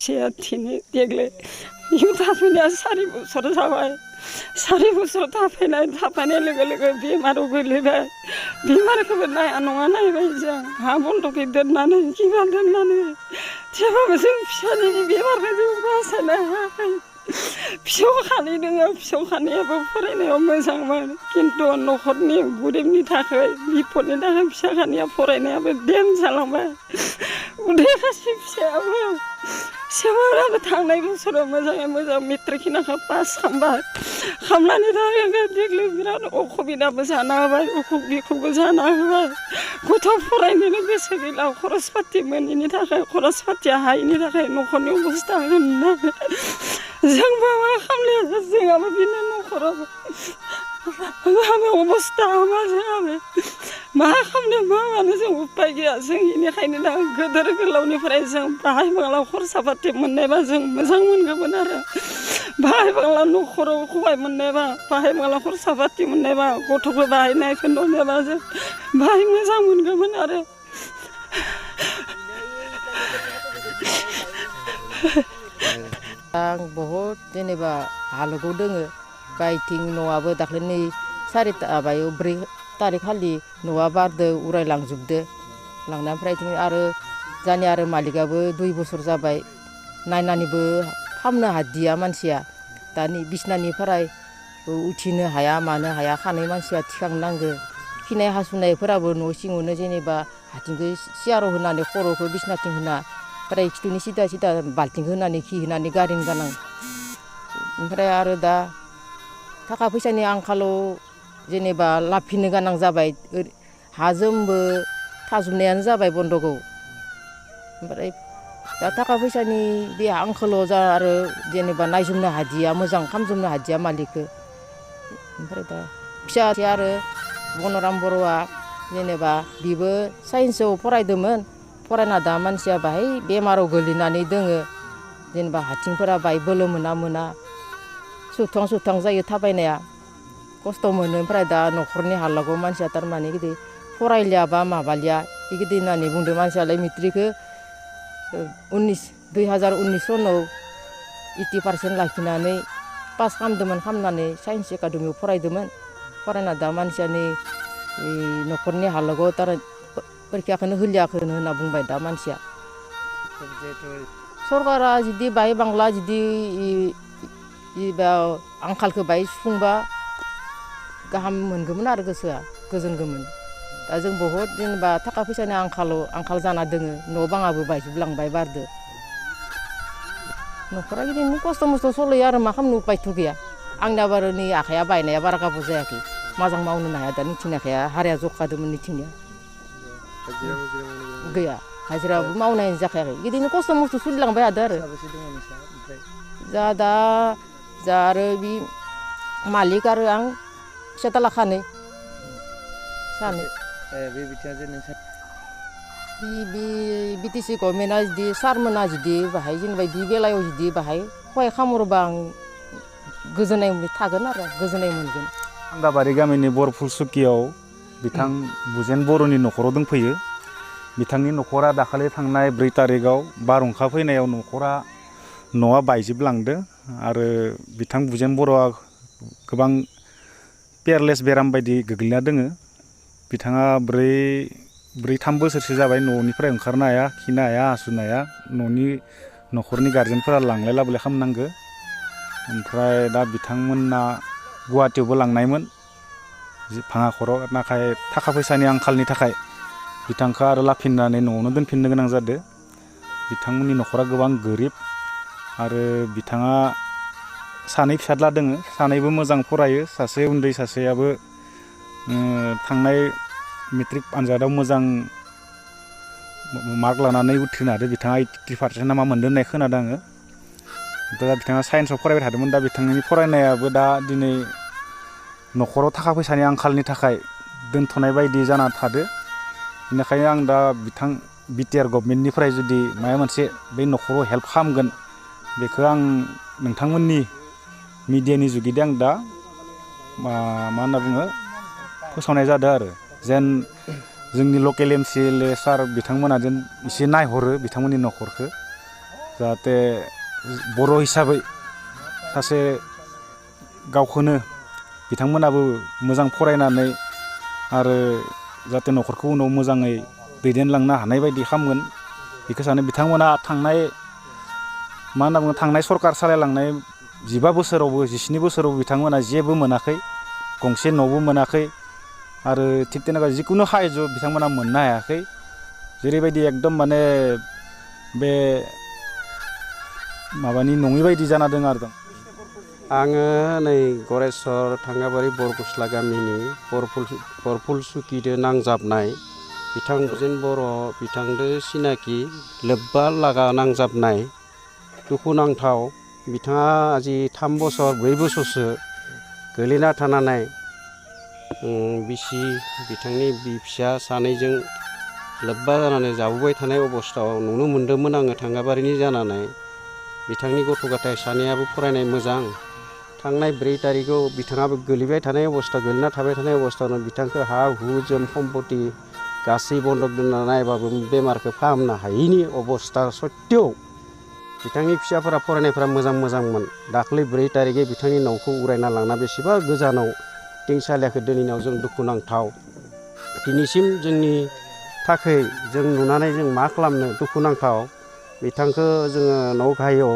फिसाया देग्लाय बेयाव थाफैनाया 4 बोसोर जाबाय 4 बोसोर थाफैनाय लोगो लोगो बेमाराव गोलैबाय बेमारखौबो नाया नङा नायबाय जों हा बन्द'कै दोननानै किबा दोननानै थेवबाबो जों फिसानि बेमारखौ जों बासायनो हायाखै फिसौ खानै दङ फिसौ खानैयाबो फरायनायाव मोजांमोन खिन्थु न'खरनि गोरिबनि थाखाय बिपदनि थाखाय फिसा खानैया फरायनायाबो देम जालांबाय उन्दै खासि फिसायाबो सेबाराबो थांनाय बोसोराव मोजाङै मोजां मेट्रिक खिनाखौ पास खालामनानै थाखाय देग्लाय बिराद असुबिदाबो जाना होबाय अखुब बिखुबबो जाना होबाय गथ' फरायनोनो गोसो गैला खरस पाति मोनैनि थाखाय खरस पातिया हायैनि थाखाय न'खरनि अबस्था होनना जोंबो मा खालामनो जोंहाबो बिनो न'खराव अबस्था मा जोंहाबो मा खालामनो मा मानो जों उपाय गैया जों बेनिखायनो दा गोदोर गोलावनिफ्राय जों बाहाय बांला खरसा पाति मोननायबा जों मोजां मोनगौमोन आरो बाहाय बांला न'खराव खबाय मोननायबा बाहाय बांला खरसा पाति मोननायबा गथ'बो बाहाय नायफिनहरनायबा जों बाहाय मोजां मोनगौमोन आरो आं बहुत जेनेबा हालोगाव दोङो गायथिं न'आबो दाख्लै नै 4 तारिख खालि न'आ बारदो उरायलांजोबदो लांना ओमफ्राय आरो जानि आरो मालिकआबो 2 बोसोर जाबाय नायनानैबो फाहामनो हादिया मानसिया दानि बिसनानिफ्राय उथिनो हाया मानो हाया खानाय मानसिया थिखांनांगो खिनाय हासुनायफोराबो न' सिङावनो जेनेबा आथिंखौ सियाराव होनानै खर'खौ बिसनाथिं होना ओमफ्राय खिथुनि सिदा बाल्थिं होनानै खि होनानै गारिनो गोनां ओमफ्राय आरो दा थाखा फैसानि आंखालाव जेनेबा लाफिनो गोनां जाबाय हा जोमबो थाजोबनायानो जाबाय बन्द'कआव ओमफ्राय दा थाखा फैसानि बे आंखालाव जा आरो जेनेबा नायजोबनो हादिया मोजां खालामजोबनो हादिया मालिकखौ ओमफ्राय दा फिसाया आरो बनराम बर'आ जेनेबा बिबो साइन्सआव फरायदोंमोन फरायना दा मानसिया बाहाय बेमाराव गोलैनानै दोङो जेनेबा आथिंफोरा बाहाय बोलो मोना सुथां जायो थाबायनाया खस्थ' मोनो ओमफ्राय दा न'खरनि हालागाव मानसिया थारमाने गिदिर फरायलिया बा माबालिया बिदि होननानै बुंदों मानसियालाय मेट्रिकखौ 2019 सनाव 80% लाखिनानै पास खालामनानै साइन्स एकाडेमियाव फरायना दा मानसिया नै न'खरनि हालोगाव तार परिखाखौनो होलियाखै होनना बुंबाय दा मानसिया सरकारा जुदि बाहाय बांला जुदि आंखालखौ बाहाय सुफुंबा गाहाम मोनगौमोन आरो गोसोआ गोजोनगौमोन दा जों बहुद जेनेबा थाखा फैसानि आंखाल जाना दोङो न' बाङाबो बायजोबलांबाय बारदो न'खरा बिदिनो खस्थ' मस्थ' सलियो आरो मा खालामनो उपायथ' गैया आंनिया बारा नै आखाइया बायनाया बारा गाबों जायाखै मोजां मावनो हाया दा निथिंनि आखाइया हाराया जखादोंमोन निथिंनिया गैया हाजिराबो मावनाय जाखायाखै बिदिनो खस्थ' मस्थ' सोलिलांबाय थादों आरो जा आरो बि मालिक आरो आं फिसाज्ला सानै बिटिसि गभर्नमेन्टआ जुदि सारमोना जुदि बाहाय जेनेबा बे बेलायाव जुदि बाहाय सहाय खालामोबा आं गोजोननाय थागोन आरो गोजोननाय मोनगोन आंगाबारि गामिनि बरफुल सुकियाव बिथां बुजेन बर'नि न'खराव दंफैयो बिथांनि न'खरा दाखालि थांनाय 4 तारिखआव बारहुंखा फैनायाव न'आ बायजोबलांदों आरो बिथां बुजेन बर'आ गोबां पेयारलेस बेराम बायदि गोग्लैना दोङो बिथाङा 3 बोसोरसो जाबाय न'निफ्राय ओंखारनो हाया खिनो हाया हासुनो हाया न'खरनि गार्जेनफोरा लांलाय लाबोलाय खालामनांगो ओमफ्राय दा बिथांमोनना गुवाहाटीयावबो लांनायमोन भाङाखराव नाथाय थाखा फैसानि आंखालनि थाखाय बिथांखौ आरो लाफिननानै न'आवनो दोनफिननो गोनां जादों बिथांमोननि न'खरा गोबां गोरिब आरो बिथाङा 2 फिसाज्ला दोङो 2बो मोजां फरायो सासे उन्दै सासेयाबो थांनाय मेट्रिक आनजादाव मोजां मार्क लानानै उथ्रिनो हादों बिथाङा 80% नामा मोनदों होननाय खोनादों आङो दा बिथाङा साइन्सआव फरायबाय थादोंमोन दा बिथांनि फरायनायाबो दा दिनै न'खराव थाखा फैसानि आंखालनि थाखाय दोनथ'नाय बायदि जाना थादो बेनिखायनो आं दा बिथां बिटिआर गभर्नमेन्टनिफ्राय जुदि माबा मोनसे बे न'खराव हेल्प खालामगोन बेखौ आं नोंथांमोननि मिडियानि जुगिदे आं दा मा होनना बुङो फोसावनाय जादों आरो जेन जोंनि लकेल MCLA सार बिथांमोना जेन एसे नायहरो बिथांमोननि न'खरखौ जाहाथे बर' हिसाबै सासे गावखौनो बिथांमोनाबो मोजां फरायनानै आरो जाहाथे न'खरखौ उनाव मोजाङै दैदेनलांनो हानाय बायदि खालामगोन बेखौ सानो बिथांमोना थांनाय मा होनना बुङो थांनाय सरकार सालायलांनाय 15 बोसोरावबो 17 बोसोरावबो बिथांमोना जेबो मोनाखै गंसे न'बो मोनाखै आरो थिग তেনেকুৱা जिखुनु साहाय्य बिथांमोना मोननो हायाखै जेरैबायदि एकदम माने बे माबानि नङै बायदि जाना दङ आरो आङो नै गरेस्वर थांगाबारि बरगुस्ला गामिनि बरफुल सुकिदो नांजाबनाय बिथां बुजेन बर' बिथांदो सिनाखि लोब्बा लागा नांजाबनाय दुखुनांथाव बिथाङा आजि 3 बोसोर 4 बोसोरसो गोलैना थानानै बिसि बिथांनि फिसा सानैजों लोब्बा जानानै जाबोबाय थानाय अबस्थायाव नुनो मोन्दोंमोन आङो थांगाबारिनि जानानै बिथांनि गथ' गथाय सानैयाबो फरायनाय मोजां थांनाय 4 तारिखाव बिथाङाबो गोलैबाय थानाय अबस्था गोलैना थाबाय थानाय अबस्थायावनो बिथांखौ हा हु जोम सम्पति गासै बन्दक दोनना नायबाबो बेमारखौ फाहामनो हायैनि अबस्था सत्तेव बिथांनि फिसाफोरा फरायनायफोरा मोजांमोन दाख्लै 4 तारिखै बिथांनि न'खौ उरायना लांना बेसेबा गोजानाव टिंसालियाखौ दोनैनायाव जों दुखुनांथाव दिनैसिम जोंनि थाखै जों नुनानै जों मा खालामनो दुखुनांथाव बिथांखौ जोङो न' गाहायाव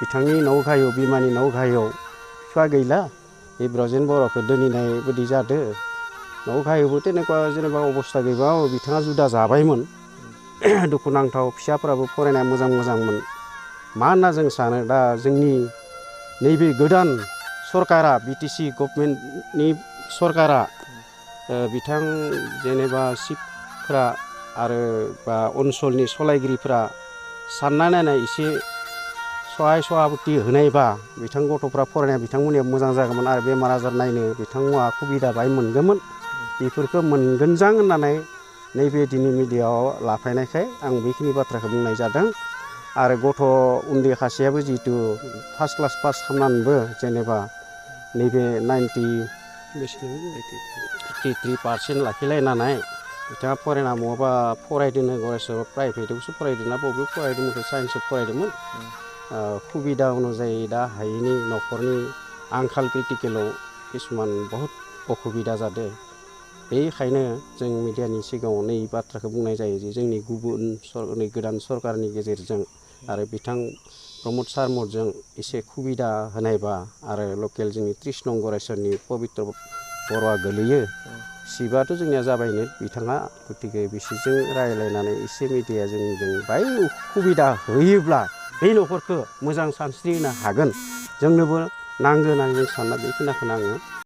बिथांनि न' गाहायाव बिमानि न' गाहायाव बिफा गैला बे ब्रजेन बर'खौ दोनहैनाय बायदि जादों न' गाहायावबो তেনেকুৱা जेनेबा अबस्था गैबा बिथाङा जुदा जाबायमोन दुखुनांथाव फिसाफोराबो फरायनाया मोजांमोन मा होनना जों सानो दा जोंनि नैबे गोदान सरकारा बिटिसि गभर्नमेन्टनि सरकारा बिथां जेनेबा चिफफोरा आरो बा ओनसोलनि सलायगिरिफोरा सानना नायनाय एसे सहाय सहाबुथि होनायबा बिथां गथ'फ्रा फरायनाया बिथांमोननिया मोजां जागौमोन आरो बेमार आजार नायनो बिथांमोनहा सुबिदा बाय मोनगौमोन बेफोरखौ मोनगोनजां होननानै नैबे दिनै मिडियायाव लाफायनायखाय आं बेखिनि बाथ्राखौ बुंनाय जादों आरो गथ' उन्दै सासेयाबो जिहेतु फार्स्ट क्लास पास खालामनानैबो जेनेबा नैबे 83% लाखिलायनानै बिथाङा फरायना मबा फरायदोंनो गरेस्वर प्राइभेटआवसो फरायदोंना बबे फरायदोंमोन साइन्सआव फरायदोंमोन सुबिदा अनुजायै दा हायैनि न'खरनि आंखाल क्रिटिकेलाव किसुमान बहुत असुबिदा जादों बेनिखायनो जों मिडियानि सिगाङाव नै बाथ्राखौ बुंनाय जायो जे जोंनि गोदान सरकारनि गेजेरजों आरो बिथां प्रमद सारमोनजों एसे सुबिदा होनायबा आरो लकेल जोंनि 30 नं गरेस्वरनि पबित्र बर'आ गोलैयो सिबाथ' जोंनिया जाबायनो बिथाङा गतिके बिसोरजों रायज्लायनानै एसे मिडिया जोंजों बाय सुबिदा होयोब्ला बे न'खरखौ मोजां सानस्रि होनो हागोन जोंनोबो नांगौ होननानै जों सानना बेखिनिखौनो आङो